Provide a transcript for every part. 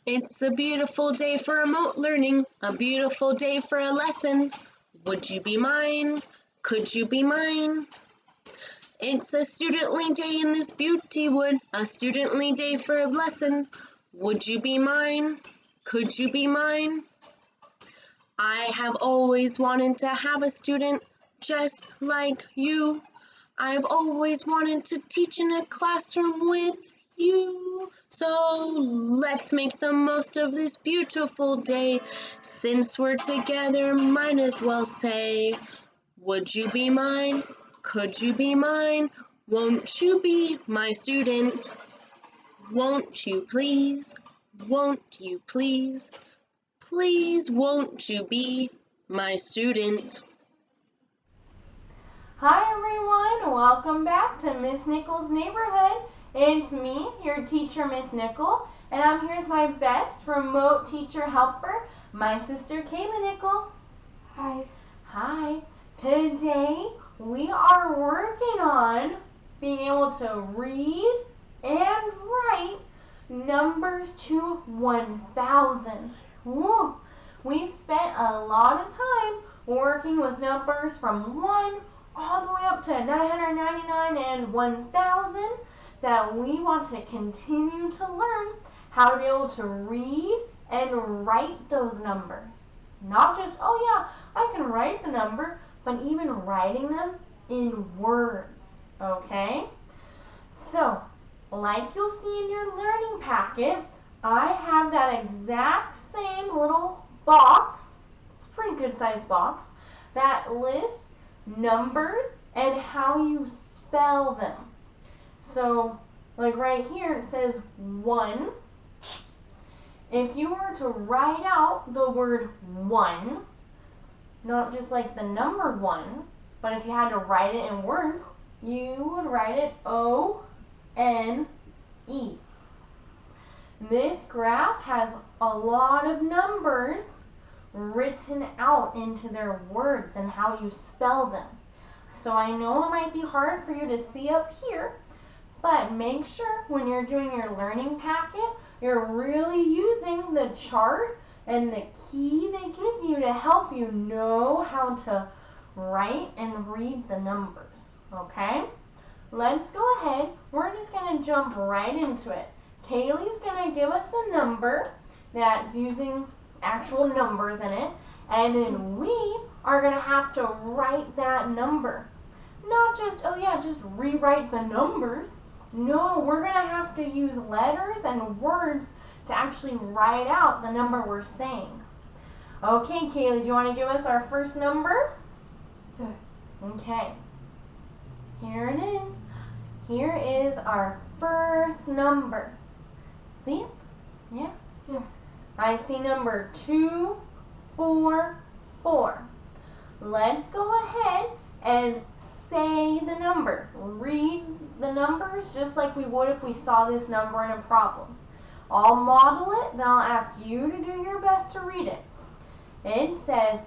It's a beautiful day for remote learning, a beautiful day for a lesson. Would you be mine? Could you be mine? It's a studently day in this beauty wood, a studently day for a lesson. Would you be mine? Could you be mine? I have always wanted to have a student just like you. I've always wanted to teach in a classroom with you. So let's make the most of this beautiful day. Since we're together, might as well say, would you be mine? Could you be mine? Won't you be my student? Won't you please? Won't you please? Please won't you be my student? Hi everyone, welcome back to Miss Nichols' Neighborhood. It's me, your teacher, Miss Nickel, and I'm here with my best remote teacher helper, my sister Kayla Nickel. Hi. Hi. Today we are working on being able to read and write numbers to 1,000. Woo! We've spent a lot of time working with numbers from 1 all the way up to 999 and 1,000 that we want to continue to learn how to be able to read and write those numbers. Not just, oh yeah, I can write the number, but even writing them in words, okay? So, like you'll see in your learning packet, I have that exact same little box, it's a pretty good sized box, that lists numbers and how you spell them. So, like right here it says 1. If you were to write out the word 1, not just like the number 1, but if you had to write it in words, you would write it O-N-E. This graph has a lot of numbers written out into their words and how you spell them. So I know it might be hard for you to see up here, but make sure when you're doing your learning packet, you're really using the chart and the key they give you to help you know how to write and read the numbers, okay? Let's go ahead. We're just going to jump right into it. Kaylee's going to give us a number that's using actual numbers in it, and then we are going to have to write that number. Not just, oh yeah, just rewrite the numbers. No, we're going to have to use letters and words to actually write out the number we're saying. Okay, Kaylee, do you want to give us our first number? Sure. Okay. Here it is. Here is our first number. See it? Yeah? Yeah. I see number 244. Let's go ahead and say the number. Read the numbers just like we would if we saw this number in a problem. I'll model it, then I'll ask you to do your best to read it. It says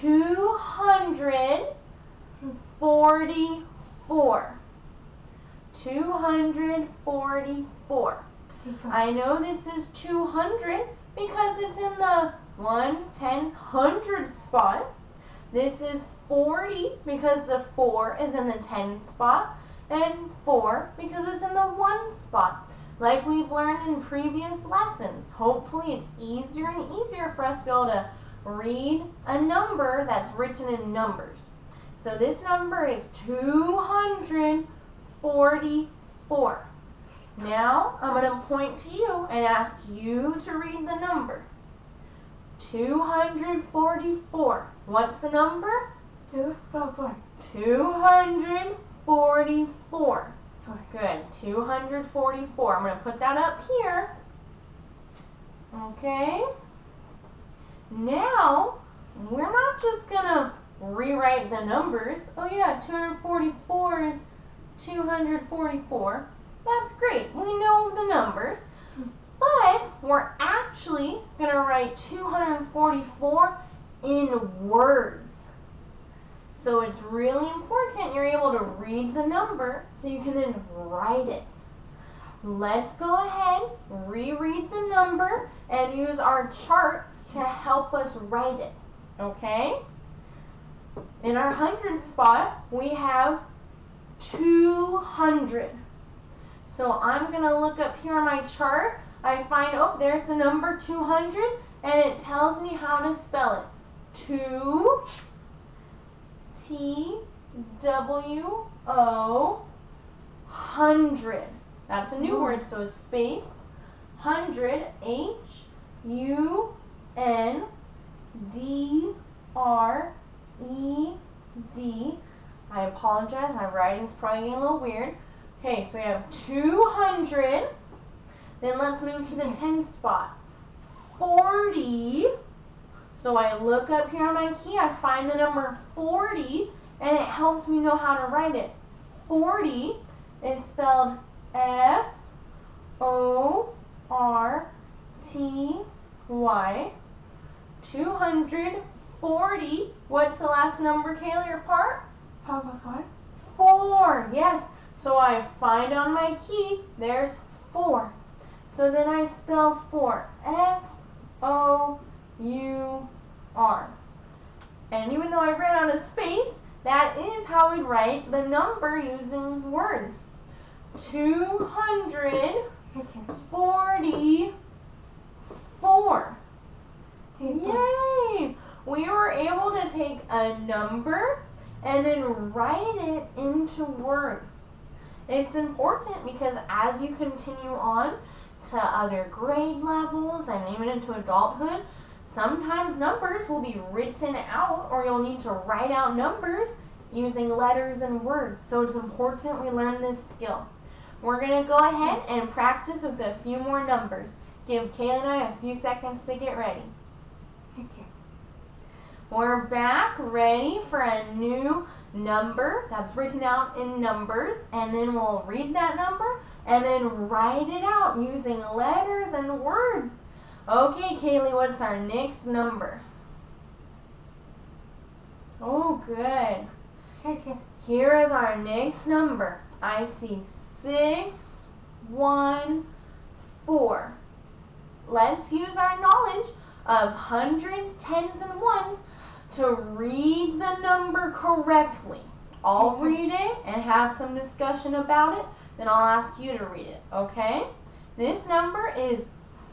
244. 244. I know this is 200 because it's in the 1, 10, 100 spot. This is 40 because the 4 is in the 10 spot, and 4 because it's in the 1 spot. Like we've learned in previous lessons, hopefully it's easier and easier for us to be able to read a number that's written in numbers. So this number is 244. Now, I'm going to point to you and ask you to read the number. 244. What's the number? 244. 244. Good. 244. I'm going to put that up here. Okay. Now, we're not just going to rewrite the numbers. Oh yeah, 244 is 244. That's great. We know the numbers. But we're actually going to write 244 in words. So it's really important you're able to read the number so you can then write it. Let's go ahead, reread the number and use our chart to help us write it, okay? In our hundred spot, we have 200. So I'm going to look up here on my chart. I find, oh, there's the number 200, and it tells me how to spell it. 2, T, W, O, 100. That's a new word, so space. 100, H, U, N, D, R, E, D. I apologize, my writing's probably getting a little weird. Okay, so we have 200. Then let's move to the 10 spot. 40. So I look up here on my key, I find the number 40, and it helps me know how to write it. 40 is spelled F-O-R-T-Y. 240. What's the last number, Kaylee, or part? 4. 4, yes. So I find on my key, there's 4. So then I spell 4, F-O-U-R. And even though I ran out of space, that is how we write the number using words. 244. Yay! We were able to take a number and then write it into words. It's important because as you continue on to other grade levels and even into adulthood, sometimes numbers will be written out, or you'll need to write out numbers using letters and words. So it's important we learn this skill. We're going to go ahead and practice with a few more numbers. Give Kayla and I a few seconds to get ready. Okay. We're back, ready for a new number that's written out in numbers, and then we'll read that number and then write it out using letters and words. Okay, Kaylee, what's our next number? Oh, good. Okay. Here is our next number. I see 614. Let's use our knowledge of hundreds, tens, and ones to read the number correctly. I'll read it and have some discussion about it, then I'll ask you to read it, okay? This number is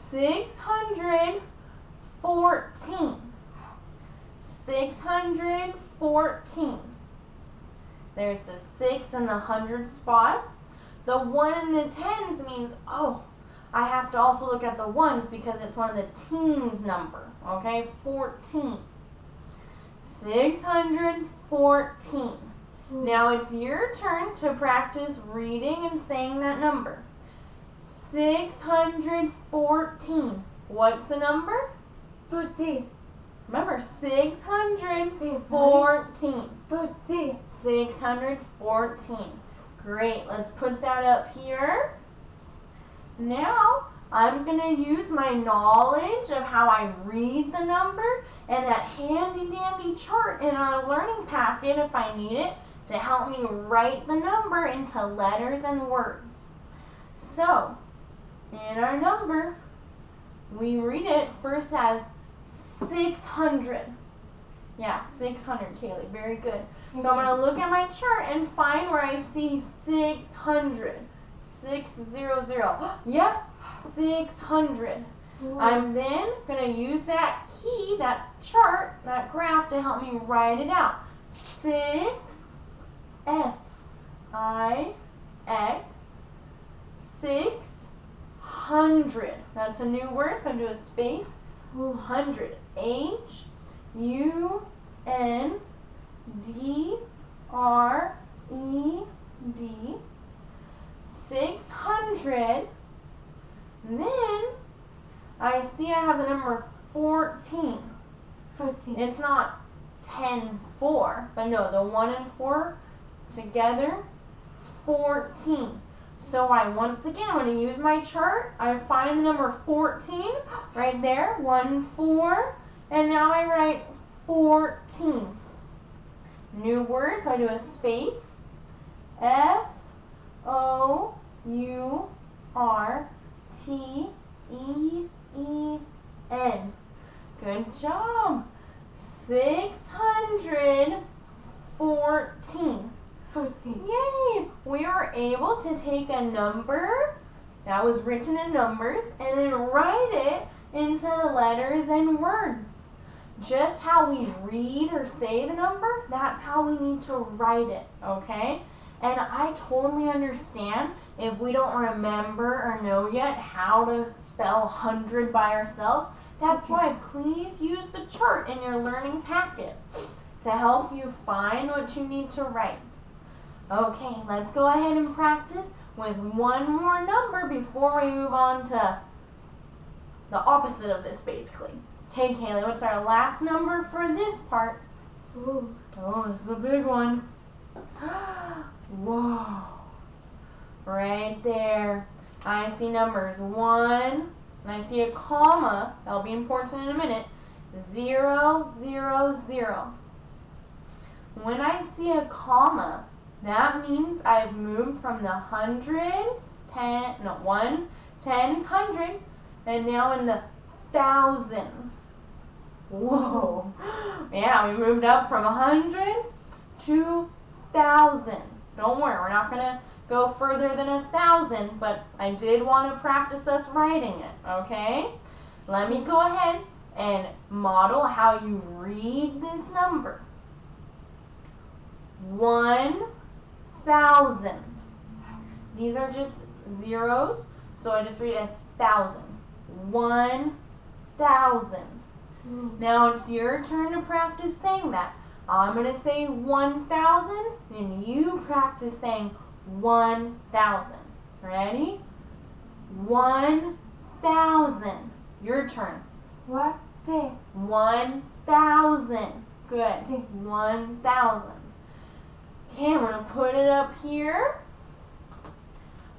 614. 614. There's the 6 in the hundred spot. The 1 in the tens means, oh, I have to also look at the ones because it's one of the teens number, okay? 14. 614. Now it's your turn to practice reading and saying that number. 614. What's the number? 14. Remember, 614. 14. 614. Great, let's put that up here. Now, I'm going to use my knowledge of how I read the number and that handy dandy chart in our learning packet, if I need it, to help me write the number into letters and words. So, in our number, we read it first as 600. Yeah, 600, Kaylee, very good. So I'm going to look at my chart and find where I see 600. 600. Yep, 600. I'm then going to use that key, that chart, that graph to help me write it out. 6, S-I-X, 600. That's a new word, so I do a space. 100. H-U-N-D-R-E-D. 600. Then I see I have the number 14. 14. It's not 10, 4, but no, the 1 and 4 together, 14. So I once again, when I use my chart, I find the number 14 right there, 1, 4, and now I write 14. New word, so I do a space, F-O-U-R-T-Y. E-E-N. Good job. 614. 14. Yay! We were able to take a number that was written in numbers and then write it into letters and words. Just how we read or say the number, that's how we need to write it, okay? And I totally understand if we don't remember or know yet how to spell 100 by ourselves. That's why please use the chart in your learning packet to help you find what you need to write. Okay, let's go ahead and practice with one more number before we move on to the opposite of this, basically. Okay, Kaylee, what's our last number for this part? Ooh. Oh, this is a big one. Whoa. Right there. I see numbers 1, and I see a comma. That'll be important in a minute. 0, 0, 0. When I see a comma, that means I've moved from the hundreds, ones, tens, hundreds, and now in the thousands. Whoa. Yeah, we moved up from hundreds to thousand. Don't worry, we're not going to go further than 1,000, but I did want to practice us writing it, okay? Let me go ahead and model how you read this number. 1,000. These are just zeros, so I just read it as thousand. 1,000. Now it's your turn to practice saying that. I'm going to say 1,000, and you practice saying 1,000. Ready? 1,000. Your turn. What? 1,000. Good. 1,000. Okay, I'm going to put it up here.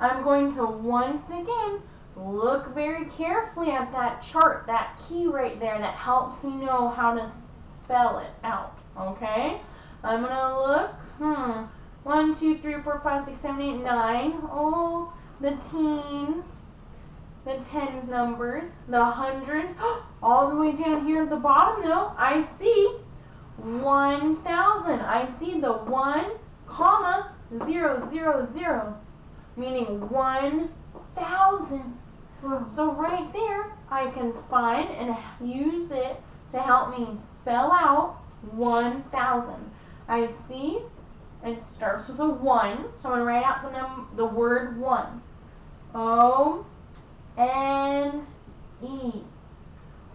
I'm going to once again look very carefully at that chart, that key right there that helps me know how to spell it out. Okay? I'm going to look. 1, 2, 3, 4, 5, 6, 7, 8, 9. Oh, the teens. The tens numbers. The hundreds. All the way down here at the bottom though, I see 1,000. I see the 1, comma, 0, 0, 0. Meaning 1,000. So right there, I can find and use it to help me spell out 1,000. I see it starts with a 1, so I'm going to write out the word 1. O-N-E.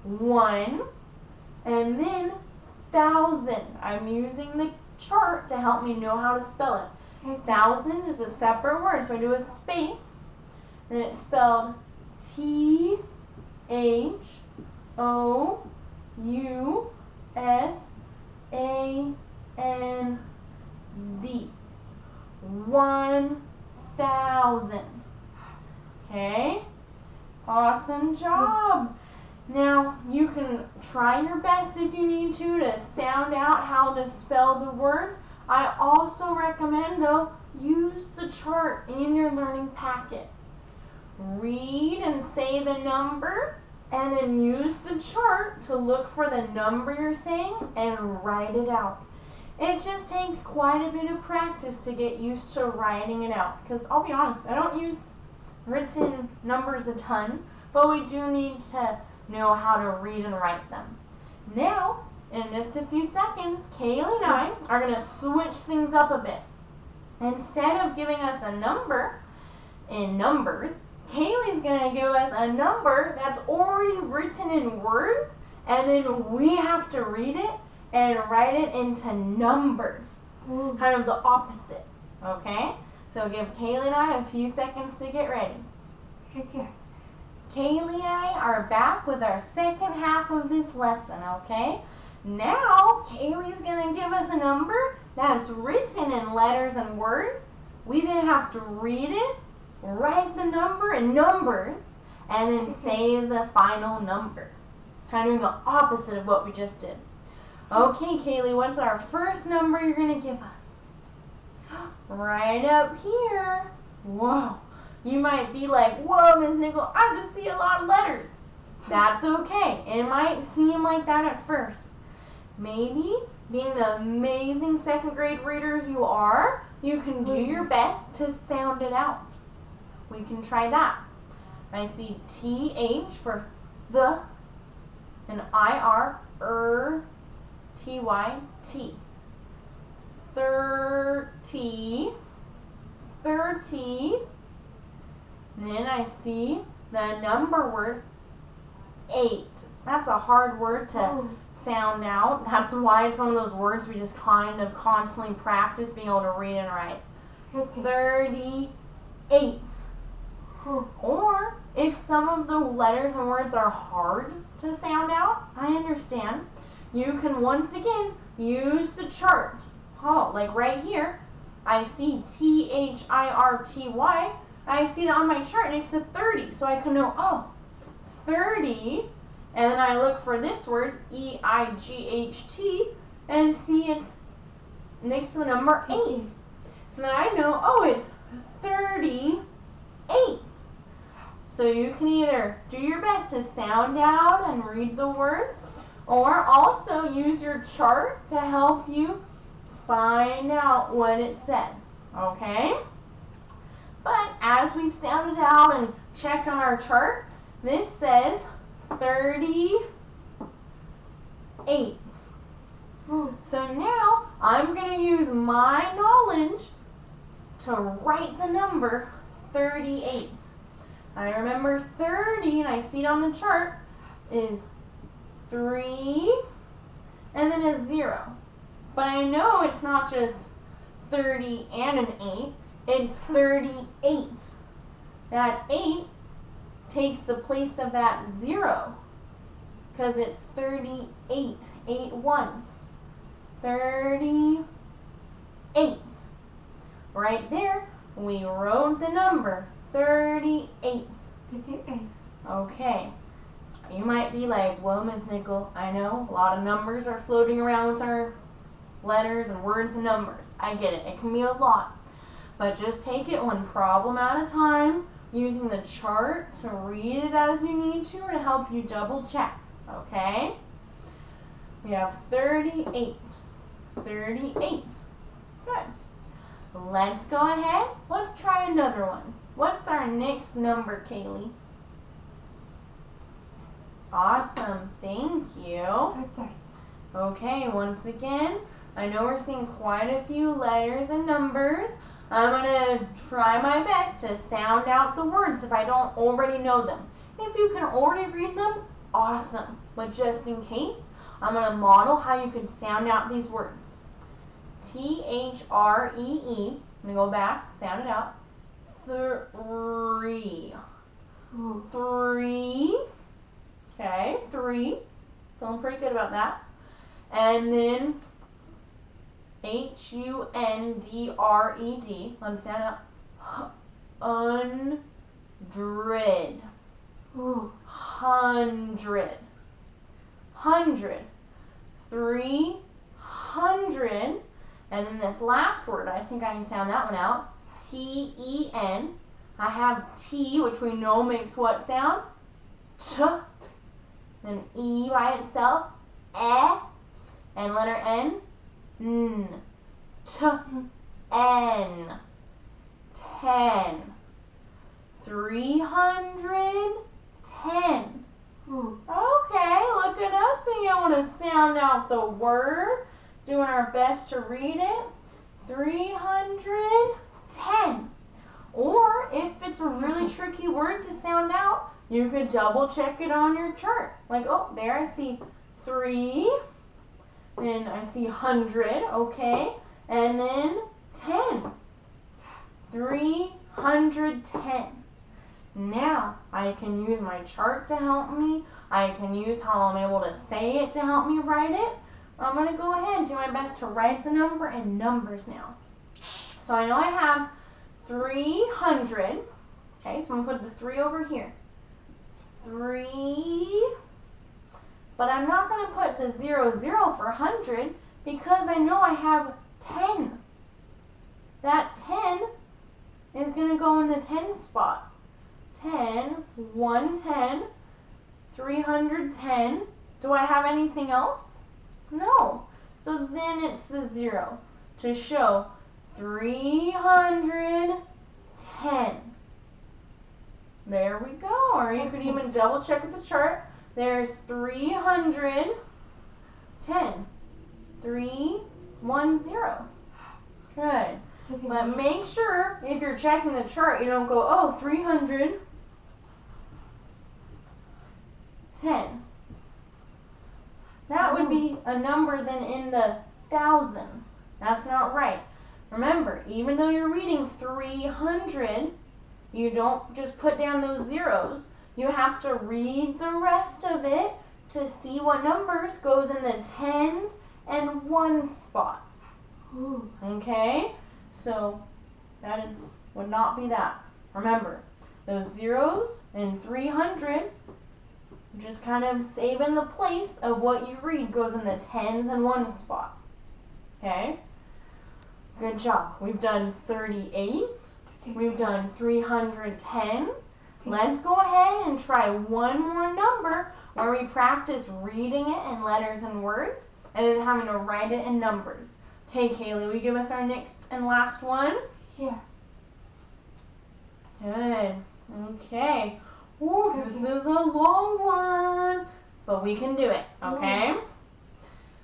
1. And then 1,000. I'm using the chart to help me know how to spell it. 1,000 is a separate word, so I do a space, and it's spelled T-H-O-U-S-A-N-D. 1,000. Okay? Awesome job. Now, you can try your best if you need to sound out how to spell the words. I also recommend, though, use the chart in your learning packet. Read and say the number, and then use the chart to look for the number you're saying and write it out. It just takes quite a bit of practice to get used to writing it out. Because I'll be honest, I don't use written numbers a ton, but we do need to know how to read and write them. Now, in just a few seconds, Kaylee and I are going to switch things up a bit. Instead of giving us a number in numbers, Kaylee's going to give us a number that's already written in words, and then we have to read it and write it into numbers. Kind of the opposite. Okay? So give Kaylee and I a few seconds to get ready. Okay. Kaylee and I are back with our second half of this lesson, okay? Now, Kaylee's going to give us a number that's written in letters and words. We then have to read it, write the number in numbers, and then say the final number. Kind of doing the opposite of what we just did. Okay, Kaylee, what's our first number you're going to give us? Right up here. Whoa. You might be like, whoa, Ms. Nickel, I just see a lot of letters. That's okay. It might seem like that at first. Maybe, being the amazing second grade readers you are, you can do your best to sound it out. We can try that. I see TH for the, and IR, TY, T. 30, 30. Then I see the number word 8. That's a hard word to sound out. That's why it's one of those words we just kind of constantly practice being able to read and write. 38. Or if some of the letters and words are hard to sound out, I understand. You can once again use the chart. Oh, like right here, I see THIRTY. I see that on my chart next to 30, so I can know, oh, 30, and then I look for this word, EIGHT, and see it's next to the number 8. So now I know, oh, it's 38. So you can either do your best to sound out and read the words, or also use your chart to help you find out what it says, okay? But as we've sounded out and checked on our chart, this says 38. So now I'm going to use my knowledge to write the number 38. I remember 30, and I see it on the chart, is 3 and then a 0. But I know it's not just 30 and an 8, it's 38. That 8 takes the place of that 0, because it's 38, 8 ones. 38. Right there, we wrote the number 38. Okay. You might be like, well, Ms. Nickel, I know a lot of numbers are floating around with our letters and words and numbers. I get it. It can be a lot. But just take it one problem at a time, using the chart to read it as you need to, or to help you double check. Okay? We have 38. 38. Good. Let's go ahead. Let's try another one. What's our next number, Kaylee? Awesome. Thank you. Okay, once again, I know we're seeing quite a few letters and numbers. I'm going to try my best to sound out the words if I don't already know them. If you can already read them, awesome. But just in case, I'm going to model how you can sound out these words. THREE. I'm going to go back, sound it out. 3. 3. Okay, 3. Feeling pretty good about that. And then HUNDRED. Let's sound out. 100. 100. 100. 300. And then this last word, I think I can sound that one out. TEN. I have T, which we know makes what sound? T. Then E by itself. And letter N. N. N. 10. 310. Okay, look at us being able to sound out the word, doing our best to read it. 310. Or if it's a really tricky word to sound out, you could double check it on your chart. Like, oh, there I see 3. Then I see 100, okay. And then 10. 310. Now, I can use my chart to help me. I can use how I'm able to say it to help me write it. I'm going to go ahead and do my best to write the number in numbers now. So I know I have 300. Okay, so I'm going to put the 3 over here. 3. But I'm not going to put the 0, 0 for 100 because I know I have 10. That 10 is going to go in the 10 spot. 10, 110, 310. Do I have anything else? No. So then it's the 0 to show 310. There we go. Or you could even double check with the chart. There's 310. 310. Good. But make sure if you're checking the chart, you don't go, oh, 310. That would be a number then in the thousands. That's not right. Remember, even though you're reading 300, you don't just put down those zeros. You have to read the rest of it to see what numbers goes in the tens and one spot. Ooh. Okay? So that would not be that. Remember, those zeros in 300 just kind of save in the place of what you read goes in the tens and one spot. Okay? Good job. We've done 38. We've done 310. Let's go ahead and try one more number where we practice reading it in letters and words and then having to write it in numbers. Okay, Kaylee, will you give us our next and last one? Yeah. Good. Okay. Ooh, this is a long one, but we can do it, okay?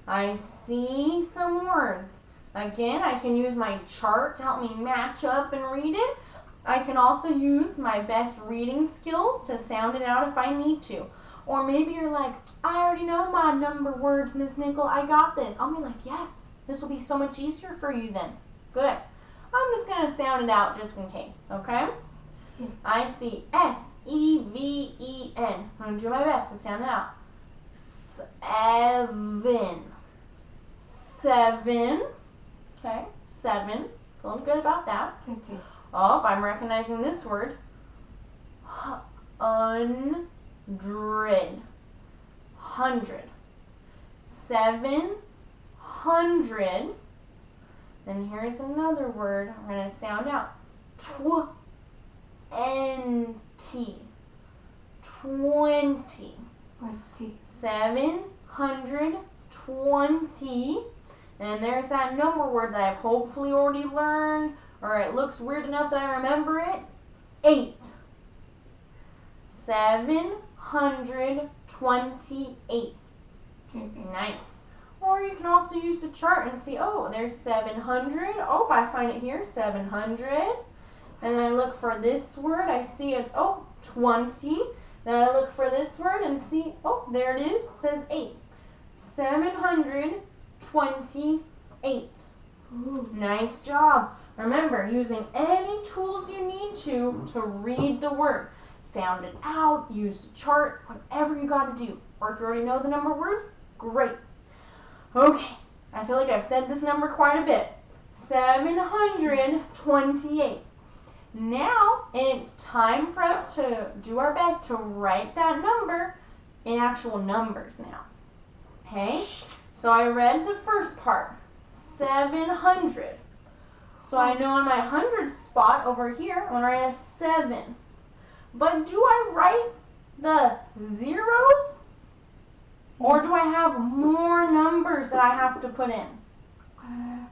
I see some words. Again, I can use my chart to help me match up and read it. I can also use my best reading skills to sound it out if I need to. Or maybe you're like, I already know my number words, Miss Nickel. I got this. I'll be like, yes, this will be so much easier for you then. Good. I'm just going to sound it out just in case, okay? I see S-E-V-E-N. I'm going to do my best to sound it out. 7. 7. Okay, 7. Feeling good about that. Okay. Oh, I'm recognizing this word. 100. 100. 700. Then here's another word I'm going to sound out. 20. 20. 720. And there's that number word that I've hopefully already learned, or it looks weird enough that I remember it. 8. 728. Nice. Or you can also use the chart and see, oh, there's 700. Oh, I find it here, 700. And then I look for this word, I see it's, 20. Then I look for this word and see, there it is, it says 8. 728. Ooh. Nice job. Remember, using any tools you need to read the word. Sound it out, use the chart, whatever you got to do. Or if you already know the number of words, great. Okay, I feel like I've said this number quite a bit. 728. Now, it's time for us to do our best to write that number in actual numbers now. Okay? So I read the first part, 700. So I know on my 100 spot over here, I'm going to write a 7. But do I write the zeros? Or do I have more numbers that I have to put in?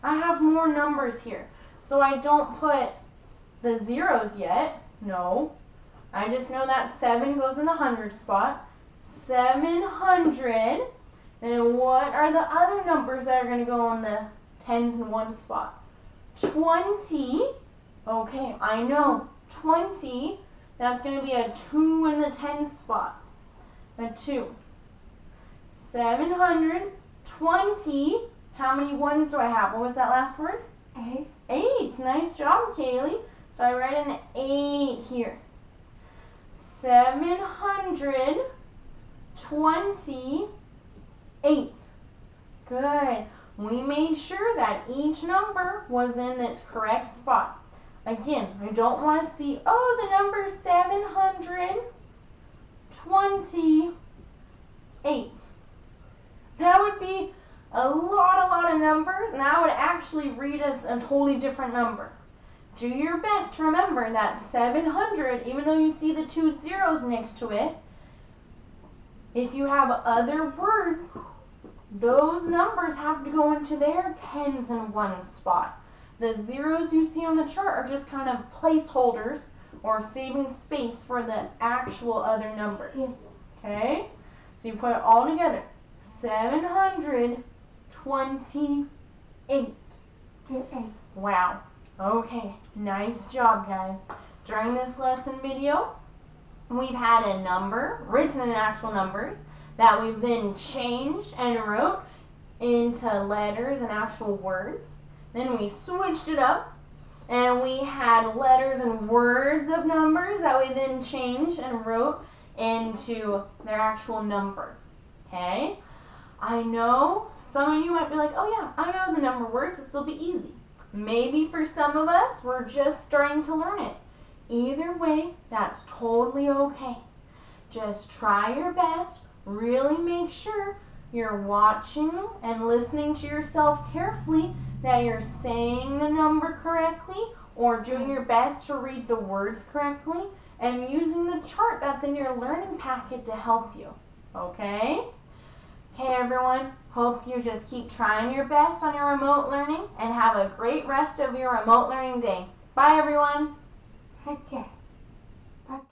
I have more numbers here. So I don't put the zeros yet. No. I just know that 7 goes in the 100 spot. 700. And what are the other numbers that are going to go in the tens and one spot? 20. Okay, I know. 20. That's going to be a 2 in the tens spot. A 2. 720. How many ones do I have? What was that last word? 8. 8. Nice job, Kaylee. So I write an 8 here. 728. Good. We made sure that each number was in its correct spot. Again, I don't want to see, the number 728. That would be a lot of numbers, and that would actually read as a totally different number. Do your best to remember that 700, even though you see the 2 zeros next to it, If you have other words, those numbers have to go into their tens and ones spot. The zeros you see on the chart are just kind of placeholders or saving space for the actual other numbers. Yeah. Okay? So you put it all together. 728. Wow. Okay. Nice job, guys. During this lesson video, we've had a number written in actual numbers that we've then changed and wrote into letters and actual words. Then we switched it up and we had letters and words of numbers that we then changed and wrote into their actual number. Okay? I know some of you might be like, oh yeah, I know the number words, this will be easy. Maybe for some of us, we're just starting to learn it. Either way, that's totally okay. Just try your best. Really make sure you're watching and listening to yourself carefully, that you're saying the number correctly or doing your best to read the words correctly, and using the chart that's in your learning packet to help you. Okay? Okay, everyone. Hope you just keep trying your best on your remote learning and have a great rest of your remote learning day. Bye, everyone. Take care.